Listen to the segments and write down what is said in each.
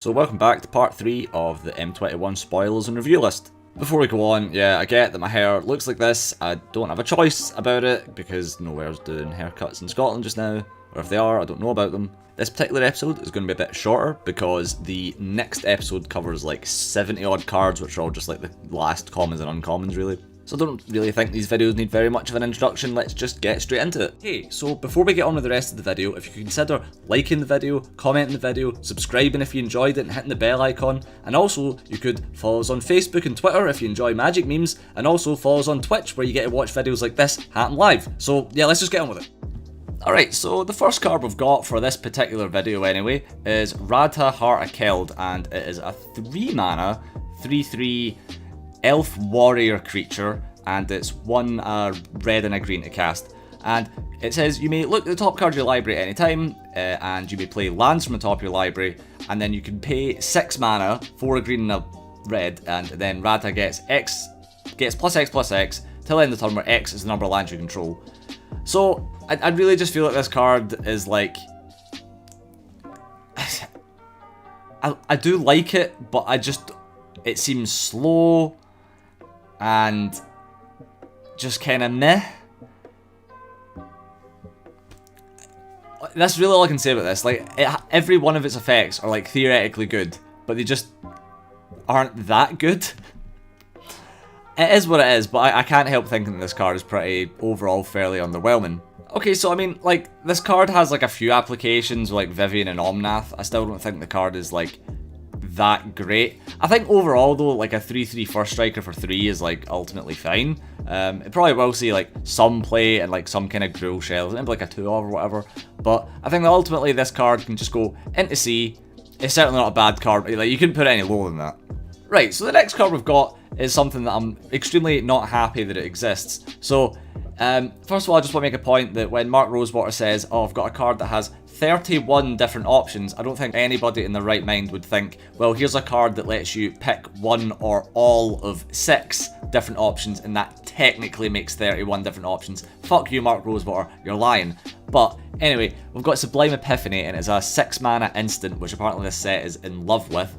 So welcome back to part 3 of the M21 spoilers and review list. Before we go on, yeah, I get that my hair looks like this. I don't have a choice about it because nowhere's doing haircuts in Scotland just now, or if they are, I don't know about them. This particular episode is going to be a bit shorter because the next episode covers like 70 odd cards, which are all just like the last commons and uncommons really. So I don't really think these videos need very much of an introduction, let's just get straight into it. Hey, so before we get on with the rest of the video, if you could consider liking the video, commenting the video, subscribing if you enjoyed it and hitting the bell icon, and also you could follow us on Facebook and Twitter if you enjoy magic memes, and also follow us on Twitch where you get to watch videos like this happen live. So yeah, let's just get on with it. Alright, so the first card we've got for this particular video anyway is Radha, Heart of Keld, and it is a 3 mana, 3/3 elf warrior creature, and it's 1 red and a green to cast. And it says you may look at the top card of your library at any time, and you may play lands from the top of your library, and then you can pay 6 mana, 4 a green and a red, and then Radha gets +X/+X till the end of the turn where X is the number of lands you control. So I really just feel like this card is like, I do like it, but it seems slow and just kind of meh. That's really all I can say about this. Like, every one of its effects are like theoretically good, but they just aren't that good. It is what it is, but I can't help thinking that this card is pretty overall fairly underwhelming. Okay, so I mean, like, this card has like a few applications like Vivian and Omnath. I still don't think the card is like that great. I think overall though, like a 3/3 first striker for 3 is like ultimately fine. It probably will see like some play and like some kind of Guile shells, maybe like a 2 or whatever. But I think that ultimately this card can just go into C. It's certainly not a bad card. Like, you couldn't put it any lower than that. Right, so the next card we've got is something that I'm extremely not happy that it exists. So, first of all, I just want to make a point that when Mark Rosewater says, oh, I've got a card that has 31 different options, I don't think anybody in their right mind would think, well, here's a card that lets you pick 1 or all of 6 different options, and that technically makes 31 different options. Fuck you, Mark Rosewater, you're lying. But anyway, we've got Sublime Epiphany, and it's a 6 mana instant, which apparently this set is in love with.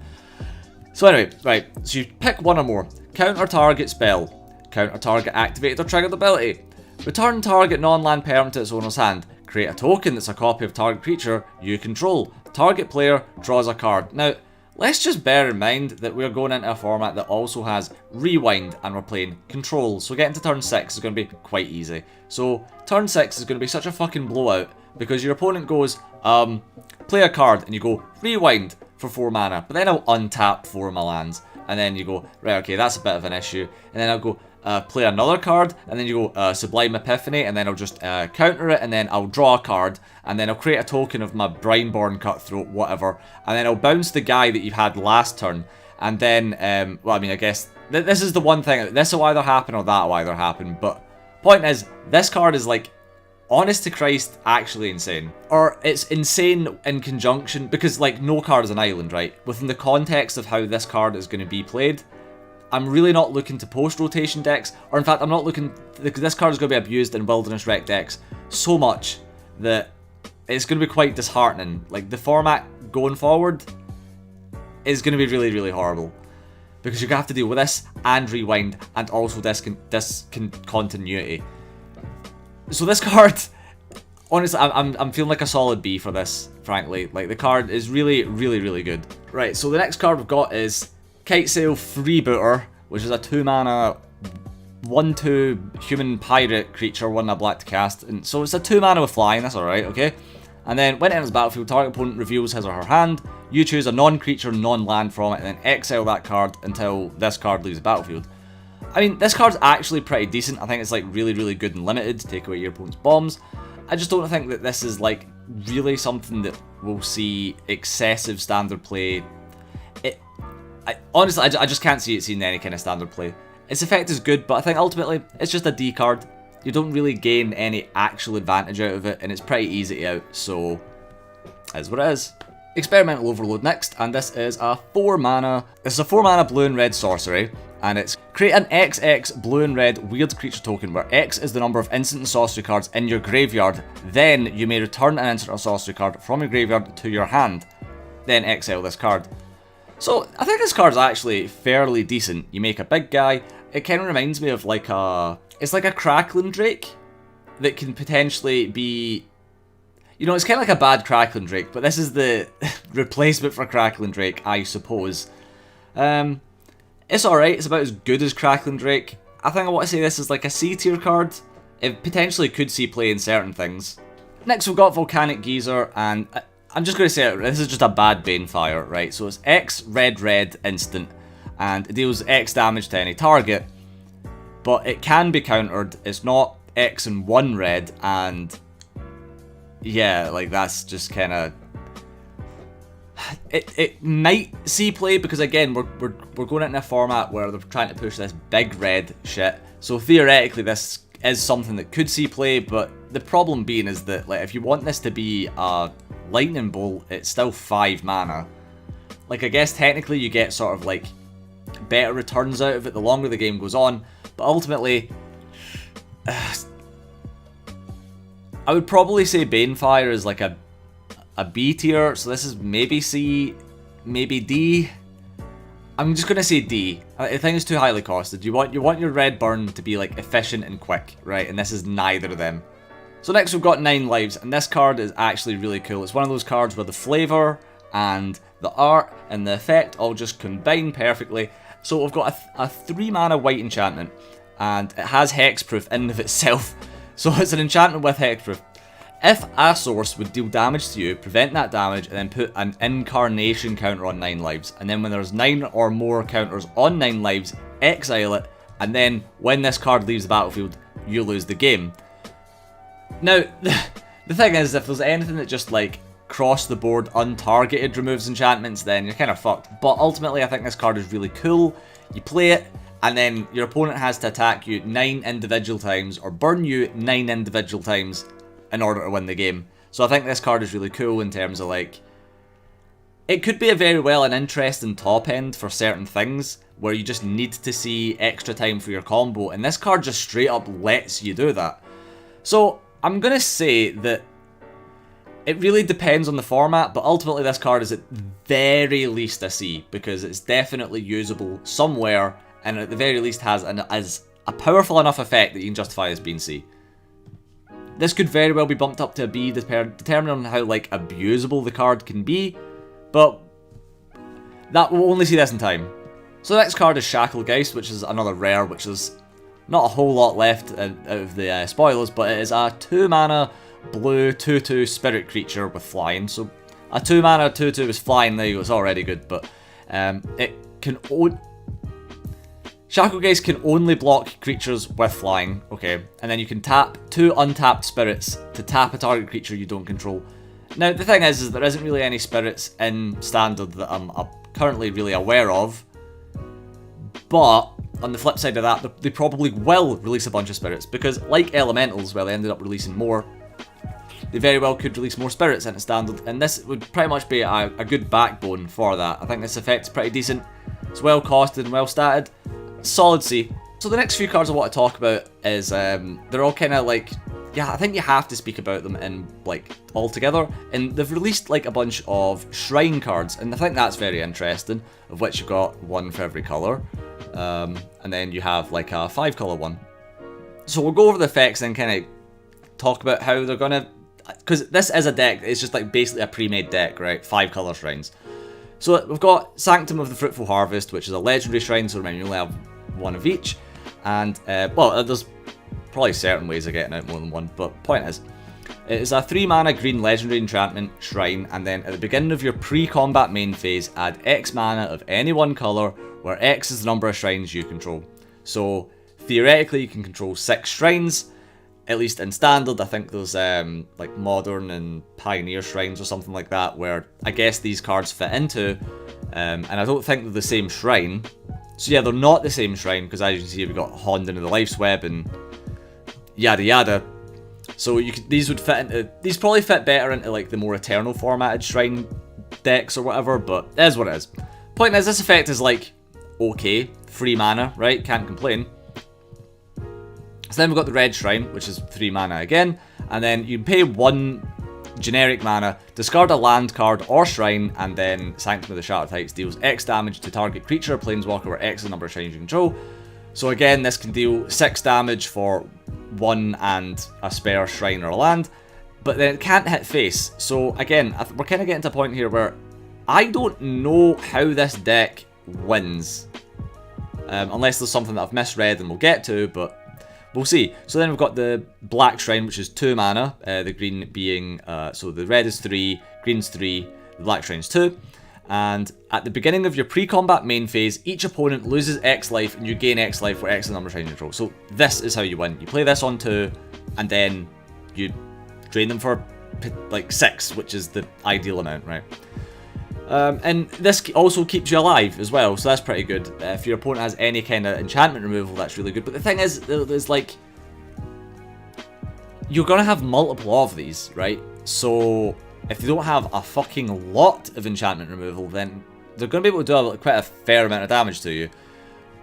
So anyway, right, so you pick 1 or more. Counter target spell. Counter target activated or triggered ability. Return target non-land permanent to its owner's hand. Create a token that's a copy of target creature you control. Target player draws a card. Now, let's just bear in mind that we're going into a format that also has rewind and we're playing control. So getting to turn 6 is going to be quite easy. So turn 6 is going to be such a fucking blowout because your opponent goes, play a card, and you go rewind for 4 mana, but then I'll untap 4 of my lands, and then you go, right, okay, that's a bit of an issue, and then I'll go play another card, and then you go Sublime Epiphany, and then I'll just counter it, and then I'll draw a card, and then I'll create a token of my Brineborn Cutthroat, whatever, and then I'll bounce the guy that you had last turn, and then, well, I mean, I guess, this is the one thing, this will either happen or that will either happen, but point is, this card is like, honest to Christ, actually insane. Or it's insane in conjunction, because like no card is an island, right? Within the context of how this card is going to be played, I'm really not looking to post-rotation decks, or in fact I'm not looking, this card is going to be abused in Wilderness Wreck decks so much that it's going to be quite disheartening. Like, the format going forward is going to be really, really horrible. Because you're going to have to deal with this, and rewind, and also discontinuity. So this card, honestly, I'm feeling like a solid B for this, frankly. Like, the card is really, really, really good. Right, so the next card we've got is Kitesail Freebooter, which is a 2 mana 1/2 human pirate creature, 1 black to cast. And so it's a 2 mana with flying, that's alright, okay? And then when it enters the battlefield, target opponent reveals his or her hand. You choose a non-creature, non-land from it, and then exile that card until this card leaves the battlefield. I mean, this card's actually pretty decent. I think it's like really, really good and limited to take away your opponent's bombs. I just don't think that this is like really something that will see excessive standard play. Honestly, I just can't see it seeing any kind of standard play. Its effect is good, but I think ultimately it's just a D card. You don't really gain any actual advantage out of it, and it's pretty easy to out, so it is what it is. Experimental Overload next, and this is a 4 mana. This is a 4 mana blue and red sorcery. And it's create an XX blue and red weird creature token where X is the number of instant and sorcery cards in your graveyard. Then you may return an instant or sorcery card from your graveyard to your hand. Then exile this card. So I think this card's actually fairly decent. You make a big guy. It kind of reminds me of like it's like a Crackling Drake that can potentially be, you know, it's kind of like a bad Crackling Drake, but this is the replacement for Crackling Drake, I suppose. It's alright, it's about as good as Crackling Drake. I think I want to say this is like a C tier card. It potentially could see play in certain things. Next we've got Volcanic Geyser, and I'm just going to say it, this is just a bad Banefire, right? So it's X red instant, and it deals X damage to any target, but it can be countered. It's not X and 1 red, and yeah, like that's just kind of... It might see play because again we're going into a format where they're trying to push this big red shit. So theoretically this is something that could see play, but the problem being is that like if you want this to be a lightning bolt, it's still 5 mana. Like I guess technically you get sort of like better returns out of it the longer the game goes on, but ultimately I would probably say Banefire is like a B tier, so this is maybe C, maybe D. I'm just gonna say D. I think it's too highly costed. You want your red burn to be like efficient and quick, right? And this is neither of them. So next we've got 9 lives, and this card is actually really cool. It's one of those cards where the flavor and the art and the effect all just combine perfectly. So we've got a 3 mana white enchantment, and it has hexproof in and of itself. So it's an enchantment with hexproof. If a source would deal damage to you, prevent that damage, and then put an incarnation counter on 9 lives. And then when there's 9 or more counters on 9 lives, exile it, and then when this card leaves the battlefield, you lose the game. Now, the thing is, if there's anything that just like cross the board untargeted removes enchantments, then you're kind of fucked. But ultimately, I think this card is really cool. You play it, and then your opponent has to attack you 9 individual times, or burn you 9 individual times, in order to win the game. So I think this card is really cool in terms of like, it could be a very well an interesting top end for certain things where you just need to see extra time for your combo, and this card just straight up lets you do that. So I'm gonna say that it really depends on the format, but ultimately this card is at very least a C, because it's definitely usable somewhere, and at the very least has a powerful enough effect that you can justify as being C. This could very well be bumped up to a B, depending on how like abusable the card can be, but that we'll only see this in time. So the next card is Shacklegeist, which is another rare, which is not a whole lot left out of the spoilers, but it is a 2 mana blue 2/2 spirit creature with flying. So a 2 mana 2/2 with flying, there you go, it's already good, but it can Shacklegeist can only block creatures with flying, okay, and then you can tap 2 untapped spirits to tap a target creature you don't control. Now, the thing is there isn't really any spirits in Standard that I'm currently really aware of, but on the flip side of that, they probably will release a bunch of spirits, because like Elementals, where they ended up releasing more, they very well could release more spirits into Standard, and this would pretty much be a good backbone for that. I think this effect's pretty decent, it's well costed and well statted. Solid C. So the next few cards I want to talk about is, they're all kind of like, yeah, I think you have to speak about them in like all together, and they've released like a bunch of shrine cards, and I think that's very interesting, of which you've got 1 for every colour, and then you have like a 5 colour one. So we'll go over the effects and kind of talk about how they're gonna, because this is a deck, it's just like basically a pre-made deck, right? 5 colour shrines. So we've got Sanctum of the Fruitful Harvest, which is a legendary shrine, so remember you only have 1 of each, and well, there's probably certain ways of getting out more than 1, but point is, it is a 3 mana green legendary enchantment shrine, and then at the beginning of your pre-combat main phase, add X mana of any one colour, where X is the number of shrines you control. So theoretically you can control 6 shrines, at least in Standard. I think there's like Modern and Pioneer shrines or something like that, where I guess these cards fit into, and I don't think they're the same shrine. So yeah, they're not the same shrine, because as you can see we've got Honden of the Life's Web and yada yada. So these would fit into, these probably fit better into like the more Eternal formatted shrine decks or whatever, but it is what it is. Point is, this effect is like, okay, 3 mana, right? Can't complain. So then we've got the red shrine, which is 3 mana again, and then you pay 1 generic mana, discard a land card or shrine, and then Sanctum of the Shattered Heights deals X damage to target creature, planeswalker, where X is the number of shrines you control. So again, this can deal 6 damage for 1 and a spare shrine or a land, but then it can't hit face. So again, we're kind of getting to a point here where I don't know how this deck wins. Unless there's something that I've misread and we'll get to, but we'll see. So then we've got the black shrine, which is 2 mana, the green being, so the red is 3, green's 3, the black shrine's 2. And at the beginning of your pre-combat main phase, each opponent loses X life and you gain X life where X is the number of shrines you control. So this is how you win. You play this on 2, and then you drain them for like 6, which is the ideal amount, right? And this also keeps you alive as well, so that's pretty good. If your opponent has any kind of enchantment removal, that's really good. But the thing is, there's like, you're gonna have multiple of these, right? So if they don't have a fucking lot of enchantment removal, then they're gonna be able to do quite a fair amount of damage to you.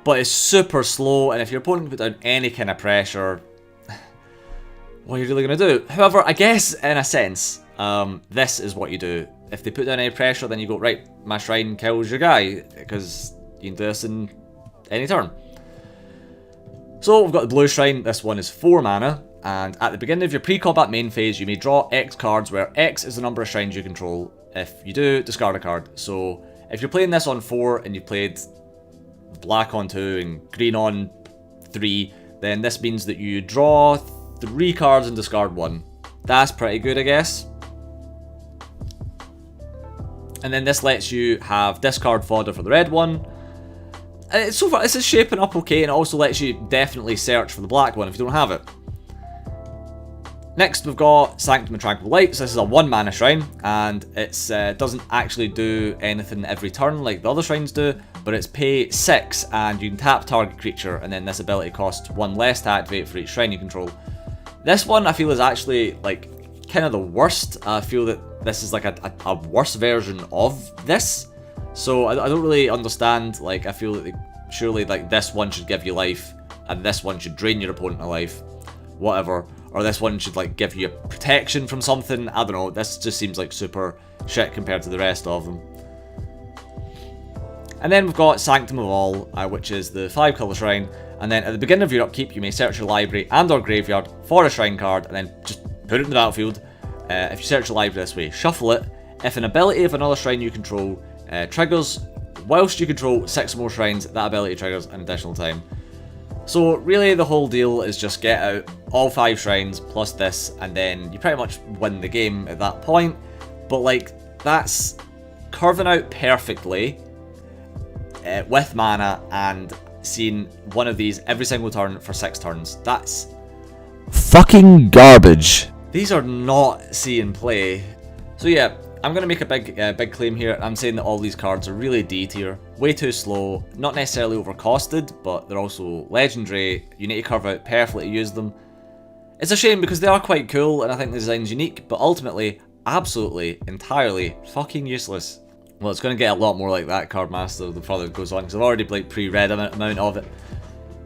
But it's super slow, and if your opponent can put down any kind of pressure, what are you really gonna do? However, I guess in a sense, this is what you do. If they put down any pressure, then you go, right, my shrine kills your guy, because you can do this in any turn. So we've got the blue shrine. This one is 4 mana, and at the beginning of your pre-combat main phase, you may draw X cards, where X is the number of shrines you control. If you do, discard a card. So if you're playing this on 4, and you played black on 2, and green on 3, then this means that you draw 3 cards and discard 1. That's pretty good, I guess. And then this lets you have discard fodder for the red one. And so far, this is shaping up okay, and it also lets you definitely search for the black one if you don't have it. Next, we've got Sanctum of Tranquil Light. So this is a 1 mana shrine, and it doesn't actually do anything every turn like the other shrines do, but it's pay 6, and you can tap target creature, and then this ability costs 1 less to activate for each shrine you control. This one I feel is actually like kind of the worst. I feel that this is like a worse version of this. So I don't really understand. Like, I feel that surely like this one should give you life, and this one should drain your opponent of life, whatever. Or this one should like give you protection from something. I don't know. This just seems like super shit compared to the rest of them. And then we've got Sanctum of All, which is the 5 colour shrine. And then at the beginning of your upkeep, you may search your library and or graveyard for a shrine card, and then just put it in the battlefield. If you search your library this way, shuffle it. If an ability of another shrine you control triggers, whilst you control 6 more shrines, that ability triggers an additional time. So really the whole deal is just get out all 5 shrines plus this, and then you pretty much win the game at that point. But like, that's curving out perfectly with mana and seeing one of these every single turn for 6 turns. That's fucking garbage. These are not seeing play. So yeah, I'm going to make a big claim here. I'm saying that all these cards are really D tier, way too slow, not necessarily overcosted, but they're also legendary. You need to curve out perfectly to use them. It's a shame because they are quite cool, and I think the design's unique, but ultimately, absolutely, entirely fucking useless. Well, it's going to get a lot more like that, Cardmaster, the further it goes on, because I've already like pre-read an amount of it.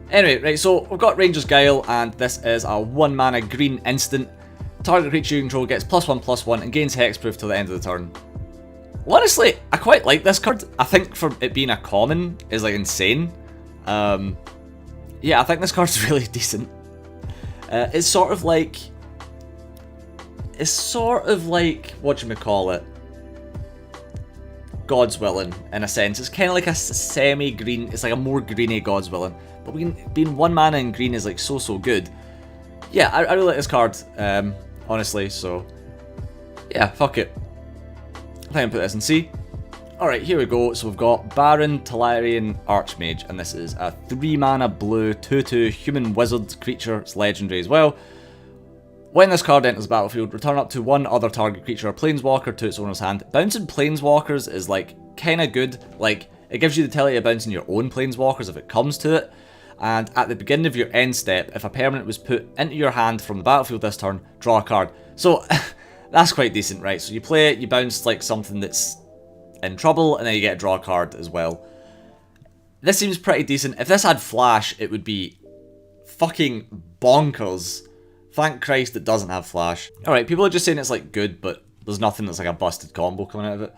Anyway, right, so we've got Ranger's Guile, and this is a 1 mana green instant. Target creature you control gets +1/+1 and gains hexproof till the end of the turn. Honestly, I quite like this card. I think for it being a common is like insane. Yeah, I think this card's really decent. It's sort of like, whatchamacallit, God's Willing, in a sense. It's kind of like a semi-green, it's like a more greeny God's Willing. But being 1 mana in green is like so good. Yeah, I really like this card, honestly, so yeah, fuck it. I think I'll put this in C. Alright, here we go. So we've got Barrin, Tolarian, Archmage, and this is a 3 mana blue 2/2 human wizard creature. It's legendary as well. When this card enters the battlefield, return up to 1 other target creature or planeswalker to its owner's hand. Bouncing planeswalkers is like kinda good. Like, it gives you the ability of bouncing your own planeswalkers if it comes to it. And at the beginning of your end step, if a permanent was put into your hand from the battlefield this turn, draw a card. So that's quite decent, right? So you play it, you bounce like something that's in trouble, and then you get to draw a card as well. This seems pretty decent. If this had flash, it would be fucking bonkers Thank Christ it doesn't have flash. Alright, people are just saying it's like good, but there's nothing that's like a busted combo coming out of it.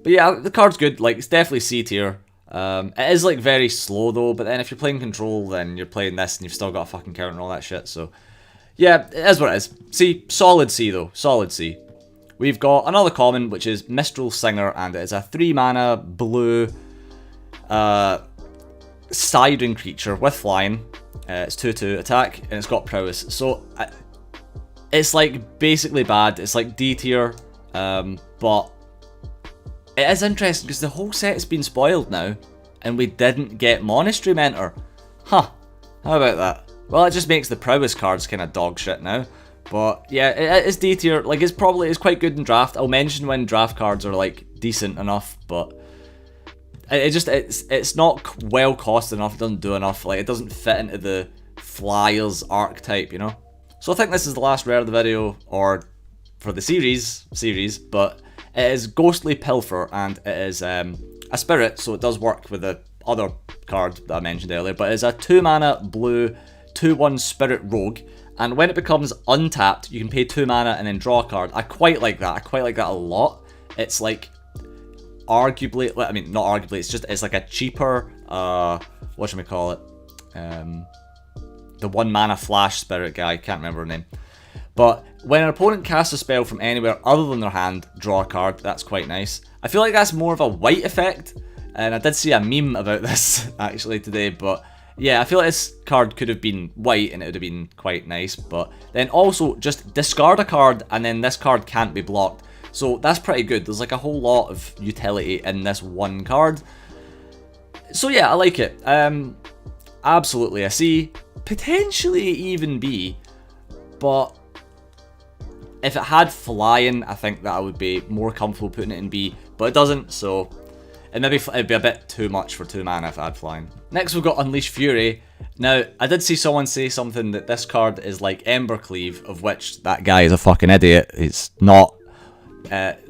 But yeah, the card's good, like it's definitely C tier. It is like very slow though, but then if you're playing control, then you're playing this and you've still got a fucking counter and all that shit, so... Yeah, it is what it is. C, solid C though, solid C. We've got another common, which is Mistral Singer, and it is a 3 mana blue siren creature with flying. It's 2/2 attack, and it's got prowess. So, it's like basically bad. It's like D tier, but it is interesting because the whole set has been spoiled now, and we didn't get Monastery Mentor. Huh, how about that? Well, it just makes the prowess cards kind of dog shit now. But yeah, it is D tier. Like it's quite good in draft. I'll mention when draft cards are like decent enough, but it's not well costed enough. It doesn't do enough. Like it doesn't fit into the Flyers archetype, you know. So I think this is the last rare of the video, or for the series. But it is Ghostly Pilfer, and it is a spirit, so it does work with the other card that I mentioned earlier. But it's a 2 mana blue 2/1 spirit rogue. And when it becomes untapped, you can pay 2 mana and then draw a card. I quite like that. I quite like that a lot. It's like, arguably, I mean, not arguably, it's like a cheaper, whatchamacallit, the 1 mana flash spirit guy, can't remember her name. But when an opponent casts a spell from anywhere other than their hand, draw a card. That's quite nice. I feel like that's more of a white effect, and I did see a meme about this actually today, but... Yeah, I feel like this card could have been white and it would have been quite nice, but then also just discard a card and then this card can't be blocked. So that's pretty good. There's like a whole lot of utility in this one card. So yeah, I like it. Absolutely a C, potentially even B, but if it had flying, I think that I would be more comfortable putting it in B, but it doesn't, so... And maybe it'd be a bit too much for 2 mana if I had flying. Next we've got Unleash Fury. Now, I did see someone say something that this card is like Embercleave, of which that guy is a fucking idiot. It's not.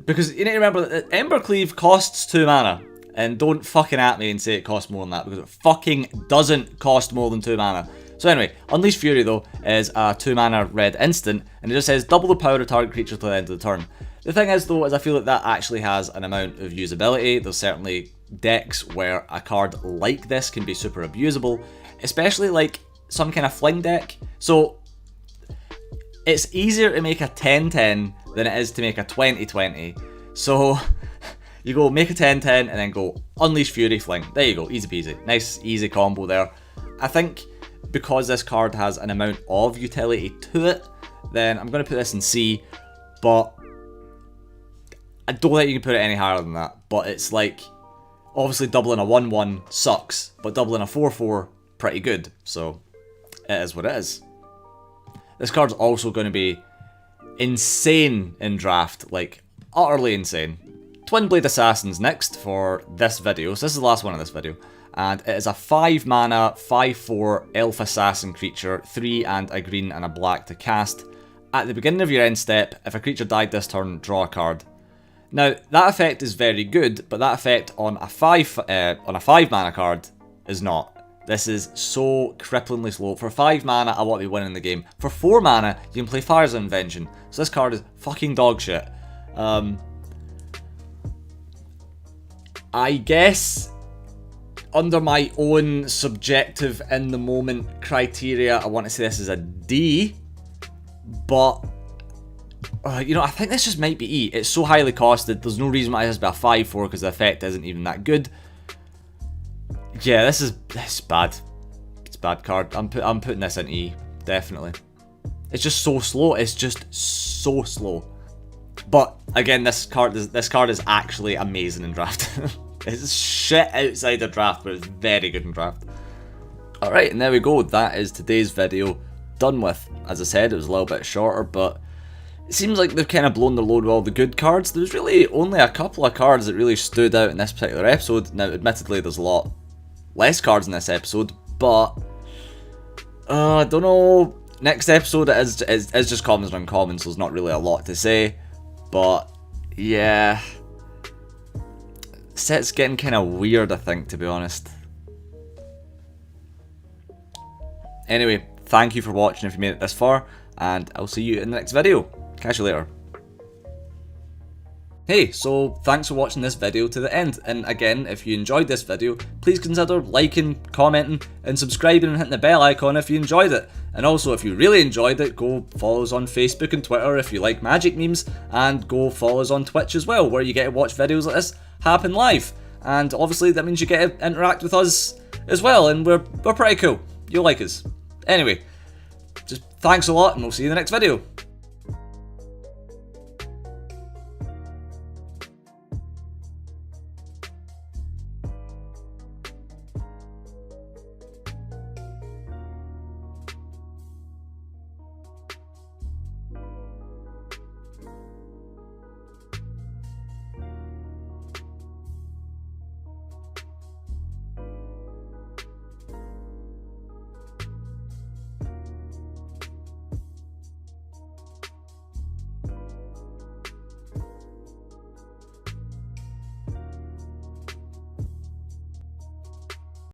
Because you need to remember that Embercleave costs 2 mana. And don't fucking at me and say it costs more than that, because it fucking doesn't cost more than 2 mana. So anyway, Unleash Fury though is a 2 mana red instant, and it just says double the power of target creature till the end of the turn. The thing is though, is I feel like that actually has an amount of usability. There's certainly decks where a card like this can be super abusable, especially like some kind of fling deck. So it's easier to make a 10/10 than it is to make a 20/20. So you go make a 10/10 and then go Unleash Fury fling. There you go, easy peasy. Nice easy combo there. I think because this card has an amount of utility to it, then I'm going to put this in C, but I don't think you can put it any higher than that. But it's like, obviously doubling a 1/1 sucks, but doubling a 4/4, pretty good. So, it is what it is. This card's also going to be insane in draft, like, utterly insane. Twin Blade Assassin's next for this video, so this is the last one of this video. And it is a 5 mana, 5/4 elf assassin creature, 3 and a green and a black to cast. At the beginning of your end step, if a creature died this turn, draw a card. Now, that effect is very good, but that effect on a 5 mana card is not. This is so cripplingly slow. For 5 mana, I want to be winning the game. For 4 mana, you can play Fire's Invention. So this card is fucking dog shit. I guess, under my own subjective in the moment criteria, I want to say this is a D, but... you know, I think this just might be E. It's so highly costed, there's no reason why it has to be a 5/4 because the effect isn't even that good. Yeah, this is bad. It's a bad card. I'm putting this in E, definitely. It's just so slow. It's just so slow. But again, this card is actually amazing in draft. It's shit outside of draft, but it's very good in draft. Alright, and there we go. That is today's video done with. As I said, it was a little bit shorter, but it seems like they've kind of blown their load with all the good cards. There's really only a couple of cards that really stood out in this particular episode. Now, admittedly, there's a lot less cards in this episode, but I don't know. Next episode is just commons and uncommons, so there's not really a lot to say. But yeah, set's getting kind of weird, I think, to be honest. Anyway, thank you for watching if you made it this far. and I'll see you in the next video. Catch you later. Hey, so thanks for watching this video to the end, and again, if you enjoyed this video, please consider liking, commenting, and subscribing and hitting the bell icon if you enjoyed it. And also, if you really enjoyed it, go follow us on Facebook and Twitter if you like magic memes, and go follow us on Twitch as well, where you get to watch videos like this happen live. And obviously, that means you get to interact with us as well, and we're pretty cool. You'll like us. Anyway, just thanks a lot, and we'll see you in the next video.